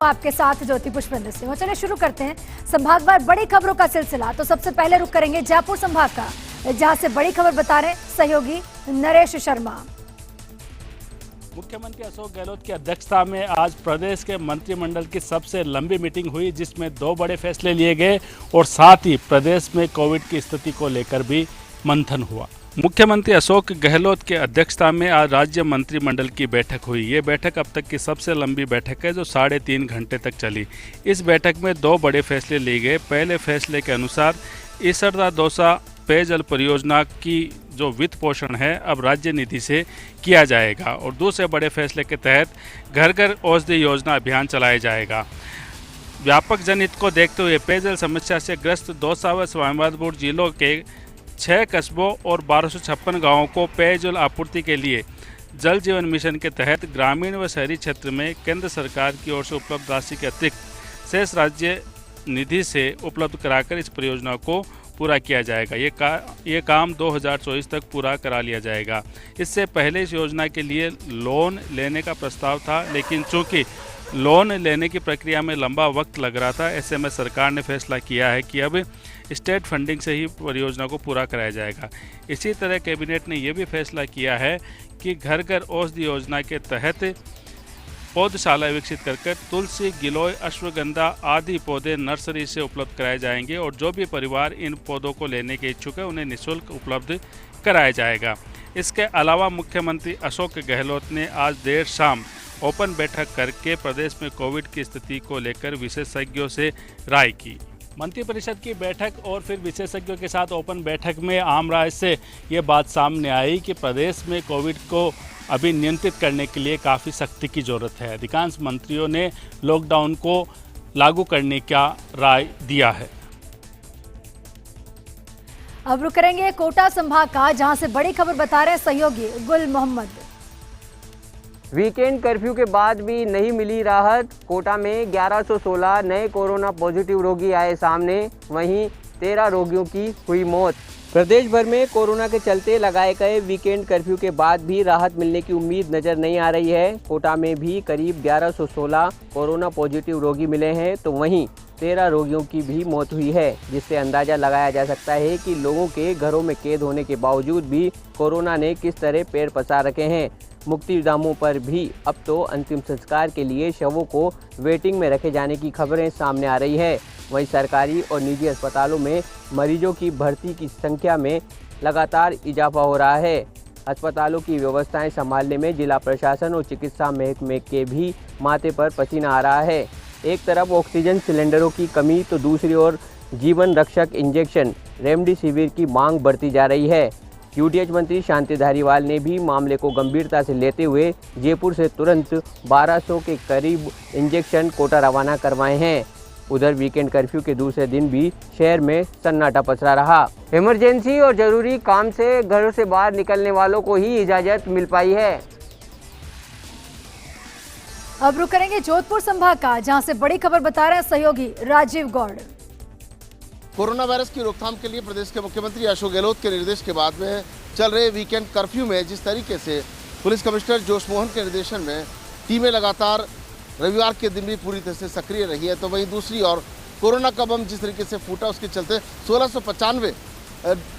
आपके साथ ज्योति पुष्पेंद्र सिंह। चलिए शुरू करते हैं संभागवार बड़ी खबरों का सिलसिला। तो सबसे पहले रुक करेंगे जयपुर संभाग का, जहां से बड़ी खबर बता रहे सहयोगी नरेश शर्मा। मुख्यमंत्री अशोक गहलोत की अध्यक्षता में आज प्रदेश के मंत्रिमंडल की सबसे लंबी मीटिंग हुई, जिसमें 2 बड़े फैसले लिए गए और साथ ही प्रदेश में कोविड की स्थिति को लेकर भी मंथन हुआ। मुख्यमंत्री अशोक गहलोत की अध्यक्षता में आज राज्य मंत्रिमंडल की बैठक हुई। ये बैठक अब तक की सबसे लंबी बैठक है, जो 3.5 घंटे तक चली। इस बैठक में 2 बड़े फैसले लिए गए। पहले फैसले के अनुसार ईसरदा दौसा पेयजल परियोजना की जो वित्त पोषण है अब राज्य निधि से किया जाएगा और दूसरे बड़े फैसले के तहत घर घर औषधि योजना अभियान चलाया जाएगा। व्यापक जनहित को देखते हुए पेयजल समस्या से ग्रस्त दौसा व सवाईमाधोपुर जिलों के 6 कस्बों और 1256 गांवों को पेयजल आपूर्ति के लिए जल जीवन मिशन के तहत ग्रामीण व शहरी क्षेत्र में केंद्र सरकार की ओर से उपलब्ध राशि के अतिरिक्त शेष राज्य निधि से उपलब्ध कराकर इस परियोजना को पूरा किया जाएगा। ये काम 2024 तक पूरा करा लिया जाएगा। इससे पहले इस योजना के लिए लोन लेने का प्रस्ताव था, लेकिन चूंकि लोन लेने की प्रक्रिया में लंबा वक्त लग रहा था, ऐसे में सरकार ने फैसला किया है कि अब स्टेट फंडिंग से ही परियोजना को पूरा कराया जाएगा। इसी तरह कैबिनेट ने यह भी फैसला किया है कि घर घर औषधि योजना के तहत पौधशाला विकसित कर तुलसी, गिलोय, अश्वगंधा आदि पौधे नर्सरी से उपलब्ध कराए जाएंगे और जो भी परिवार इन पौधों को लेने के इच्छुक है उन्हें निःशुल्क उपलब्ध कराया जाएगा। इसके अलावा मुख्यमंत्री अशोक गहलोत ने आज देर शाम ओपन बैठक करके प्रदेश में कोविड की स्थिति को लेकर विशेषज्ञों से राय की। मंत्रिपरिषद की बैठक और फिर विशेषज्ञों के साथ ओपन बैठक में आम राय से ये बात सामने आई कि प्रदेश में कोविड को अभी नियंत्रित करने के लिए काफ़ी सख्ती की ज़रूरत है। अधिकांश मंत्रियों ने लॉकडाउन को लागू करने का राय दिया है। अब रुक करेंगे कोटा संभाग का, जहां से बड़ी खबर बता रहे सहयोगी गुल मोहम्मद। वीकेंड कर्फ्यू के बाद भी नहीं मिली राहत। कोटा में 1116 नए कोरोना पॉजिटिव रोगी आए सामने, वहीं 13 रोगियों की हुई मौत। प्रदेश भर में कोरोना के चलते लगाए गए वीकेंड कर्फ्यू के बाद भी राहत मिलने की उम्मीद नजर नहीं आ रही है। कोटा में भी करीब 1116 कोरोना पॉजिटिव रोगी मिले हैं, तो वहीं 13 रोगियों की भी मौत हुई है, जिससे अंदाजा लगाया जा सकता है कि लोगों के घरों में कैद होने के बावजूद भी कोरोना ने किस तरह पैर पसार रखे हैं। मुक्ति धामों पर भी अब तो अंतिम संस्कार के लिए शवों को वेटिंग में रखे जाने की खबरें सामने आ रही है। वहीं सरकारी और निजी अस्पतालों में मरीजों की भर्ती की संख्या में लगातार इजाफा हो रहा है। अस्पतालों की व्यवस्थाएं संभालने में जिला प्रशासन और चिकित्सा महकमे के भी माथे पर पसीना आ रहा है। एक तरफ ऑक्सीजन सिलेंडरों की कमी, तो दूसरी ओर जीवन रक्षक इंजेक्शन रेमडेसिविर की मांग बढ़ती जा रही है। यूटीएच मंत्री शांति धारीवाल ने भी मामले को गंभीरता से लेते हुए जयपुर से तुरंत 1200 के करीब इंजेक्शन कोटा रवाना करवाए हैं। उधर वीकेंड कर्फ्यू के दूसरे दिन भी शहर में सन्नाटा पसरा रहा। इमरजेंसी और जरूरी काम से घरों से बाहर निकलने वालों को ही इजाजत मिल पाई है। अब रुक करेंगे जोधपुर संभाग का, जहां से बड़ी खबर बता रहे हैं सहयोगी राजीव गौड़। कोरोना वायरस की रोकथाम के लिए प्रदेश के मुख्यमंत्री अशोक गहलोत के निर्देश के बाद में चल रहे वीकेंड कर्फ्यू में जिस तरीके से पुलिस कमिश्नर जोश मोहन के निर्देशन में टीमें लगातार रविवार के दिन भी पूरी तरह से सक्रिय रही है, तो वहीं दूसरी ओर कोरोना का बम जिस तरीके से फूटा, उसके चलते 1695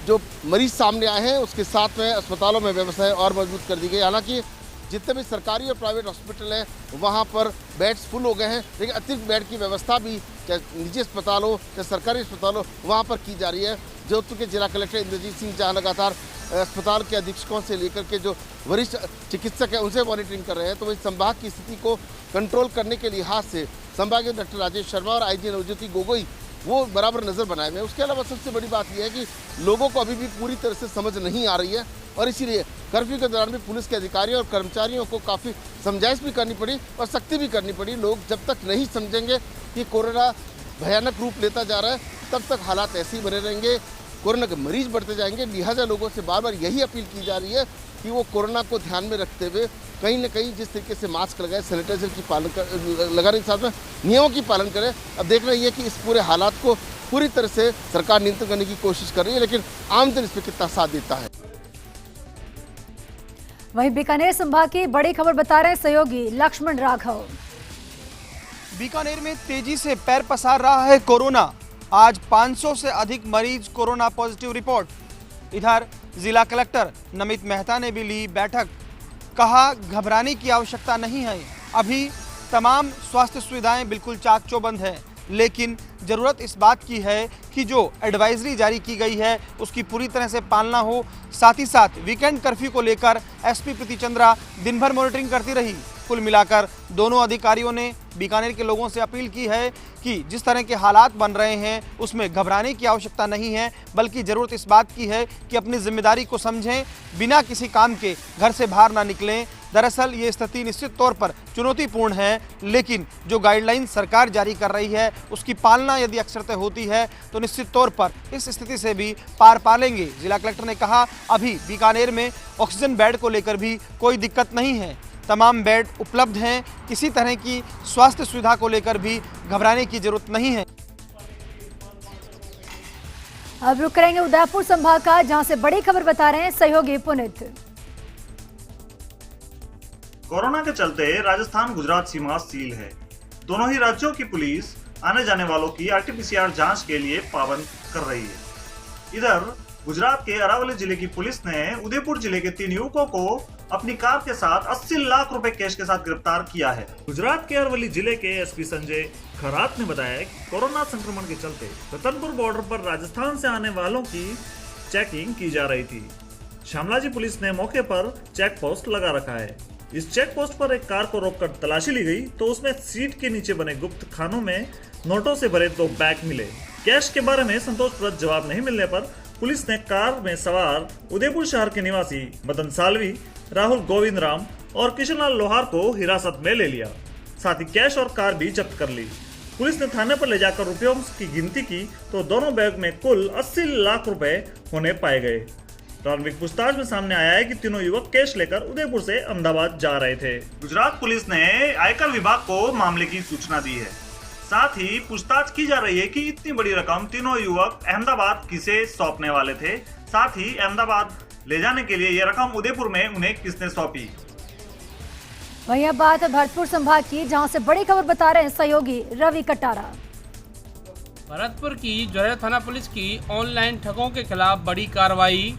जो मरीज सामने आए हैं, उसके साथ में अस्पतालों में व्यवस्थाएं और मजबूत कर दी गई। हालांकि जितने भी सरकारी और प्राइवेट हॉस्पिटल हैं वहाँ पर बेड्स फुल हो गए हैं, लेकिन अतिरिक्त बेड की व्यवस्था भी चाहे निजी अस्पताल हो चाहे सरकारी अस्पताल हो वहाँ पर की जा रही है। जोधपुर के जिला कलेक्टर इंद्रजीत सिंह जहाँ लगातार अस्पताल के अधीक्षकों से लेकर के जो वरिष्ठ चिकित्सक हैं उनसे मॉनिटरिंग कर रहे हैं, तो वही संभाग की स्थिति को कंट्रोल करने के लिहाज से संभागीय डॉक्टर राजेश शर्मा और आईजी नवज्योति गोगोई वो बराबर नज़र बनाए हुए हैं। उसके अलावा सबसे बड़ी बात यह है कि लोगों को अभी भी पूरी तरह से समझ नहीं आ रही है और इसीलिए कर्फ्यू के दौरान भी पुलिस के अधिकारियों और कर्मचारियों को काफ़ी समझाइश भी करनी पड़ी और सख्ती भी करनी पड़ी। लोग जब तक नहीं समझेंगे कि कोरोना भयानक रूप लेता जा रहा है, तब तक हालात ऐसे ही बने रहेंगे, कोरोना के मरीज बढ़ते जाएंगे। लिहाजा लोगों से बार बार यही अपील की जा रही है कि वो कोरोना को ध्यान में रखते हुए कहीं न कहीं जिस तरीके से मास्क लगाए, सैनिटाइजर की पालन लगाने के साथ में नियमों की पालन करें। अब देख रहे हैं कि इस पूरे हालात को पूरी तरह से सरकार नियंत्रण करने की कोशिश कर रही है, लेकिन आमजन इस पर कितना साथ देता है। वहीं बीकानेर संभाग की बड़ी खबर बता रहे हैं सहयोगी लक्ष्मण राघव। बीकानेर में तेजी से पैर पसार रहा है कोरोना। आज 500 से अधिक मरीज कोरोना पॉजिटिव रिपोर्ट। इधर जिला कलेक्टर नमित मेहता ने भी ली बैठक। कहा घबराने की आवश्यकता नहीं है, अभी तमाम स्वास्थ्य सुविधाएं बिल्कुल चाक चौबंद है, लेकिन ज़रूरत इस बात की है कि जो एडवाइजरी जारी की गई है उसकी पूरी तरह से पालना हो। साथ ही साथ वीकेंड कर्फ्यू को लेकर एसपी प्रीति चंद्रा दिन भर मॉनिटरिंग करती रही। कुल मिलाकर दोनों अधिकारियों ने बीकानेर के लोगों से अपील की है कि जिस तरह के हालात बन रहे हैं उसमें घबराने की आवश्यकता नहीं है, बल्कि ज़रूरत इस बात की है कि अपनी जिम्मेदारी को समझें, बिना किसी काम के घर से बाहर ना निकलें। दरअसल ये स्थिति निश्चित तौर पर चुनौतीपूर्ण है, लेकिन जो गाइडलाइन सरकार जारी कर रही है उसकी पालना यदि अक्षरतः होती है तो निश्चित तौर पर इस स्थिति से भी पार पा लेंगे। जिला कलेक्टर ने कहा अभी बीकानेर में ऑक्सीजन बेड को लेकर भी कोई दिक्कत नहीं है, तमाम बेड उपलब्ध हैं, किसी तरह की स्वास्थ्य सुविधा को लेकर भी घबराने की जरूरत नहीं है। अब रुक करेंगे उदयपुर संभाग का, जहां से बड़ी खबर बता रहे हैं सहयोगी पुनित। कोरोना के चलते राजस्थान गुजरात सीमा सील है। दोनों ही राज्यों की पुलिस आने जाने वालों की आरटीपीसीआर जांच के लिए पाबंद कर रही है। इधर गुजरात के अरावली जिले की पुलिस ने उदयपुर जिले के 3 युवकों को अपनी कार के साथ 80 लाख रुपए कैश के साथ गिरफ्तार किया है। गुजरात के अरावली जिले के एसपी संजय खरात ने बताया कि कोरोना संक्रमण के चलते रतनपुर बॉर्डर पर राजस्थान से आने वालों की चेकिंग की जा रही थी। शामलाजी पुलिस ने मौके पर चेक पोस्ट लगा रखा है। इस चेक पोस्ट पर एक कार को रोककर तलाशी ली गई तो उसमें सीट के नीचे बने गुप्त खानों में नोटों से भरे 2 बैग मिले। कैश के बारे में संतोषप्रद जवाब नहीं मिलने पर पुलिस ने कार में सवार उदयपुर शहर के निवासी मदन सालवी, राहुल गोविंद राम और किशनलाल लोहार को हिरासत में ले लिया। साथ ही कैश और कार भी जब्त कर ली। पुलिस ने थाने पर ले जाकर रुपयों की गिनती की तो दोनों बैग में कुल 80 लाख रुपए होने पाए गए। प्रारंभिक पूछताछ में सामने आया है कि तीनों युवक कैश लेकर उदयपुर से अहमदाबाद जा रहे थे। गुजरात पुलिस ने आयकर विभाग को मामले की सूचना दी है। साथ ही पूछताछ की जा रही है कि इतनी बड़ी रकम तीनों युवक अहमदाबाद किसे सौंपने वाले थे। साथ ही अहमदाबाद ले जाने के लिए ये रकम उदयपुर में उन्हें किसने सौंपी। वहीं अब बात है भरतपुर संभाग की, जहां से बड़ी खबर बता रहे हैं सहयोगी रवि कटारा। भरतपुर की जोरहरा थाना पुलिस की ऑनलाइन ठगों के खिलाफ बड़ी कार्रवाई।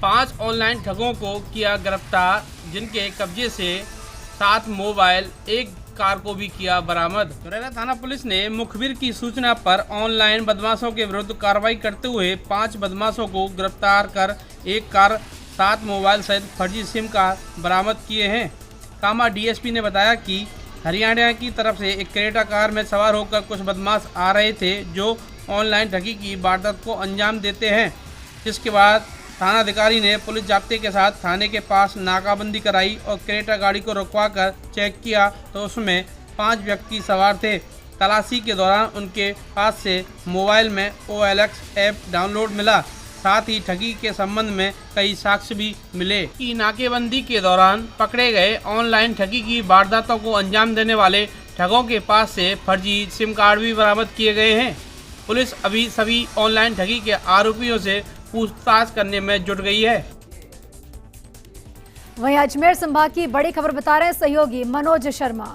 5 ऑनलाइन ठगों को किया गिरफ्तार, जिनके कब्जे से 7 मोबाइल, 1 कार को भी किया बरामद। जोरहरा थाना पुलिस ने मुखबिर की सूचना पर ऑनलाइन बदमाशों के विरुद्ध कार्रवाई करते हुए 5 बदमाशों को गिरफ्तार कर 1 कार, 7 मोबाइल सहित फर्जी सिम कार्ड बरामद किए हैं। कामा डीएसपी ने बताया कि हरियाणा की तरफ से एक क्रेटा कार में सवार होकर कुछ बदमाश आ रहे थे जो ऑनलाइन ठगी की वारदात को अंजाम देते हैं। जिसके बाद थानाधिकारी ने पुलिस जाब्ते के साथ थाने के पास नाकाबंदी कराई और क्रेटा गाड़ी को रुकवाकर चेक किया तो उसमें 5 व्यक्ति सवार थे। तलाशी के दौरान उनके पास से मोबाइल में OLX ऐप डाउनलोड मिला। साथ ही ठगी के संबंध में कई साक्ष्य भी मिले कि नाकेबंदी के दौरान पकड़े गए ऑनलाइन ठगी की वारदातों को अंजाम देने वाले ठगों के पास से फर्जी सिम कार्ड भी बरामद किए गए हैं। पुलिस अभी सभी ऑनलाइन ठगी के आरोपियों से पूछताछ करने में जुट गई है। वहीं अजमेर संभाग की बड़ी खबर बता रहे हैं सहयोगी मनोज शर्मा।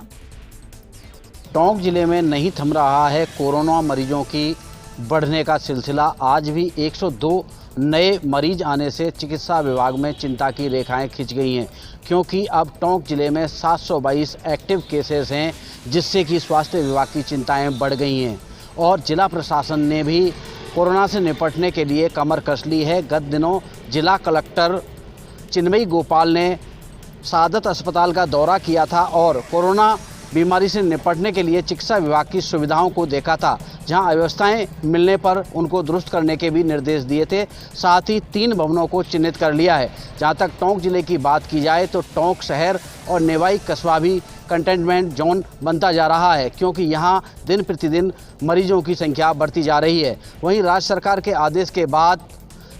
टोंक जिले में नहीं थम रहा है कोरोना मरीजों की बढ़ने का सिलसिला। आज भी 102 नए मरीज आने से चिकित्सा विभाग में चिंता की रेखाएं खिंच गई हैं, क्योंकि अब टोंक जिले में 722 एक्टिव केसेस हैं, जिससे कि स्वास्थ्य विभाग की चिंताएं बढ़ गई हैं और जिला प्रशासन ने भी कोरोना से निपटने के लिए कमर कस ली है। गत दिनों जिला कलेक्टर चिन्मयी गोपाल ने सादत अस्पताल का दौरा किया था और कोरोना बीमारी से निपटने के लिए चिकित्सा विभाग की सुविधाओं को देखा था, जहां अव्यवस्थाएं मिलने पर उनको दुरुस्त करने के भी निर्देश दिए थे। साथ ही 3 भवनों को चिन्हित कर लिया है। जहां तक टोंक जिले की बात की जाए तो टोंक शहर और नेवाई कस्बा भी कंटेनमेंट जोन बनता जा रहा है, क्योंकि यहां दिन प्रतिदिन मरीजों की संख्या बढ़ती जा रही है। वहीं राज्य सरकार के आदेश के बाद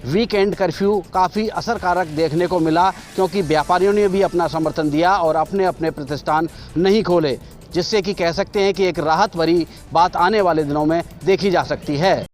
वीकेंड कर्फ्यू काफ़ी असरकारक देखने को मिला, क्योंकि व्यापारियों ने भी अपना समर्थन दिया और अपने अपने प्रतिष्ठान नहीं खोले, जिससे कि कह सकते हैं कि एक राहत भरी बात आने वाले दिनों में देखी जा सकती है।